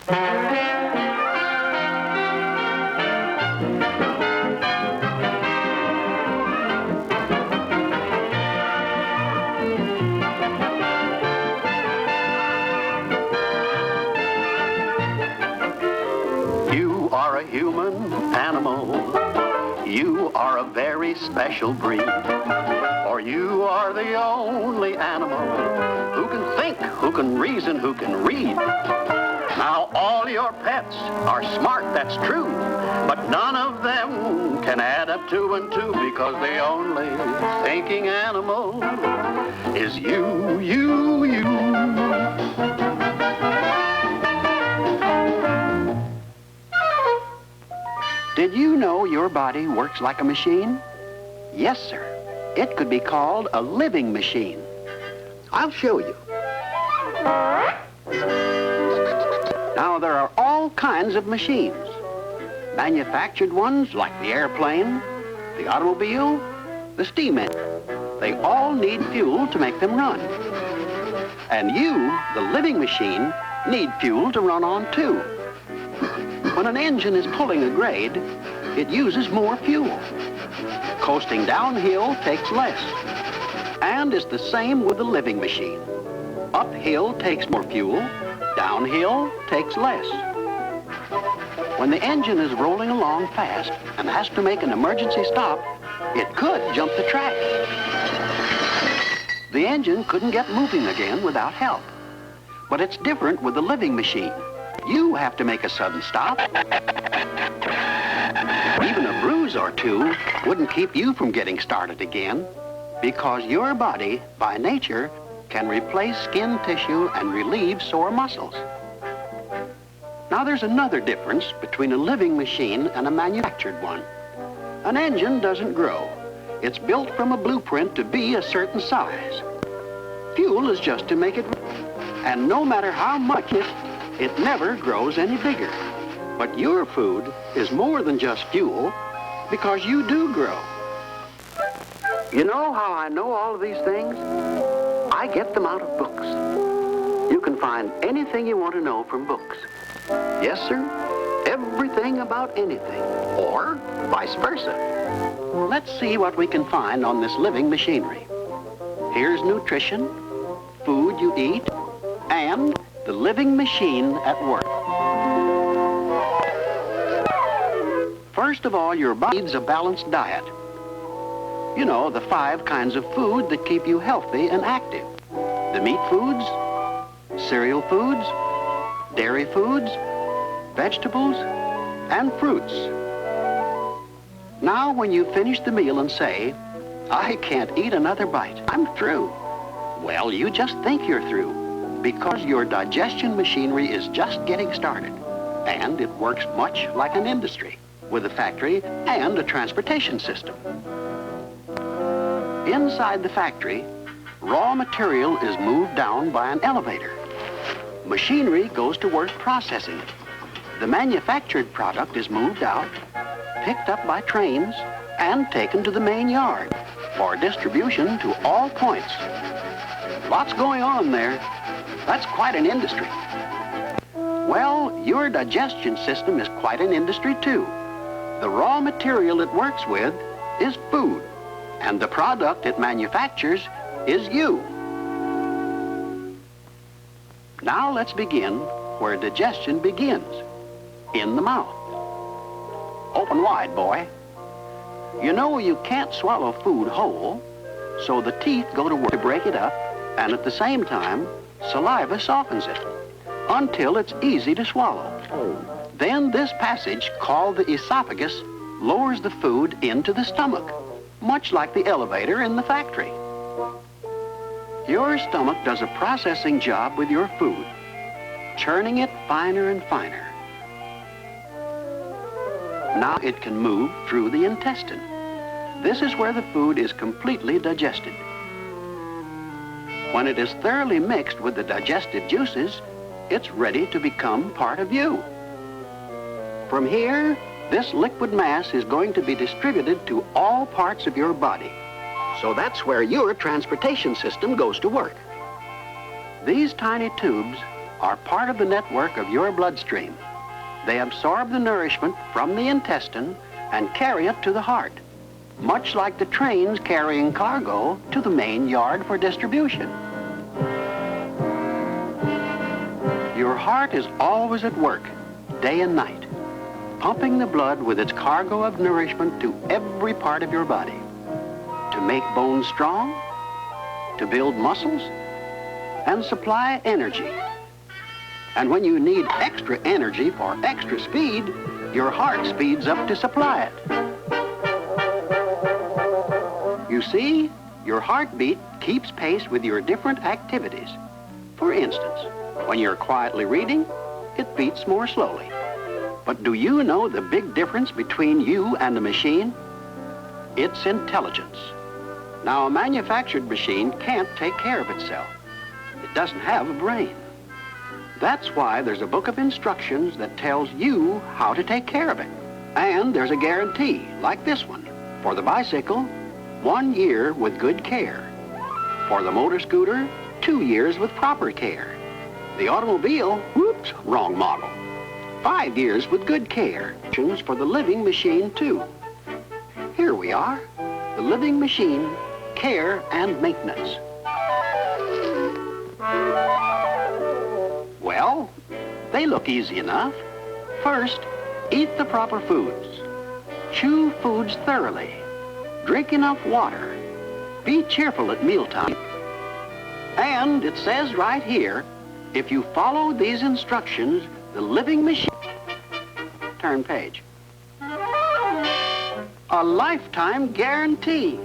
You are a human animal. You are a very special breed. For you are the only animal who can think, who can reason, who can read. Now all your pets are smart, that's true, but none of them can add up 2 and 2 because the only thinking animal is you, you, you. Did you know your body works like a machine? Yes, sir. It could be called a living machine. I'll show you. Now, there are all kinds of machines. Manufactured ones like the airplane, the automobile, the steam engine. They all need fuel to make them run. And you, the living machine, need fuel to run on too. When an engine is pulling a grade, it uses more fuel. Coasting downhill takes less. And it's the same with the living machine. Uphill takes more fuel, downhill takes less. When the engine is rolling along fast and has to make an emergency stop, it could jump the track. The engine couldn't get moving again without help. But it's different with the living machine. You have to make a sudden stop. Even a bruise or two wouldn't keep you from getting started again, because your body, by nature, can replace skin tissue and relieve sore muscles. Now there's another difference between a living machine and a manufactured one. An engine doesn't grow. It's built from a blueprint to be a certain size. Fuel is just to make it, and no matter how much it never grows any bigger. But your food is more than just fuel, because you do grow. You know how I know all of these things? I get them out of books. You can find anything you want to know from books. Yes, sir, everything about anything, or vice versa. Let's see what we can find on this living machinery. Here's nutrition, food you eat, and the living machine at work. First of all, your body needs a balanced diet. You know, the 5 kinds of food that keep you healthy and active. The meat foods, cereal foods, dairy foods, vegetables, and fruits. Now, when you finish the meal and say, I can't eat another bite, I'm through. Well, you just think you're through, because your digestion machinery is just getting started, and it works much like an industry, with a factory and a transportation system. Inside the factory, raw material is moved down by an elevator. Machinery goes to work processing it. The manufactured product is moved out, picked up by trains, and taken to the main yard for distribution to all points. Lots going on there. That's quite an industry. Well, your digestion system is quite an industry too. The raw material it works with is food, and the product it manufactures is you. Now let's begin where digestion begins, in the mouth. Open wide, boy. You know you can't swallow food whole, so the teeth go to work to break it up, and at the same time, saliva softens it until it's easy to swallow. Then this passage, called the esophagus, lowers the food into the stomach, much like the elevator in the factory. Your stomach does a processing job with your food, churning it finer and finer. Now it can move through the intestine. This is where the food is completely digested. When it is thoroughly mixed with the digestive juices, it's ready to become part of you. From here, this liquid mass is going to be distributed to all parts of your body. So that's where your transportation system goes to work. These tiny tubes are part of the network of your bloodstream. They absorb the nourishment from the intestine and carry it to the heart, much like the trains carrying cargo to the main yard for distribution. Your heart is always at work, day and night, pumping the blood with its cargo of nourishment to every part of your body, to make bones strong, to build muscles, and supply energy. And when you need extra energy for extra speed, your heart speeds up to supply it. You see, your heartbeat keeps pace with your different activities. For instance, when you're quietly reading, it beats more slowly. But do you know the big difference between you and the machine? It's intelligence. Now, a manufactured machine can't take care of itself. It doesn't have a brain. That's why there's a book of instructions that tells you how to take care of it. And there's a guarantee, like this one. For the bicycle, 1 year with good care. For the motor scooter, 2 years with proper care. The automobile, whoops, wrong model. 5 years with good care. For the living machine, too. Here we are, the living machine, care and maintenance. Well, they look easy enough. First, eat the proper foods. Chew foods thoroughly. Drink enough water. Be cheerful at mealtime. And it says right here, if you follow these instructions, the living machine... Turn page. A lifetime guarantee.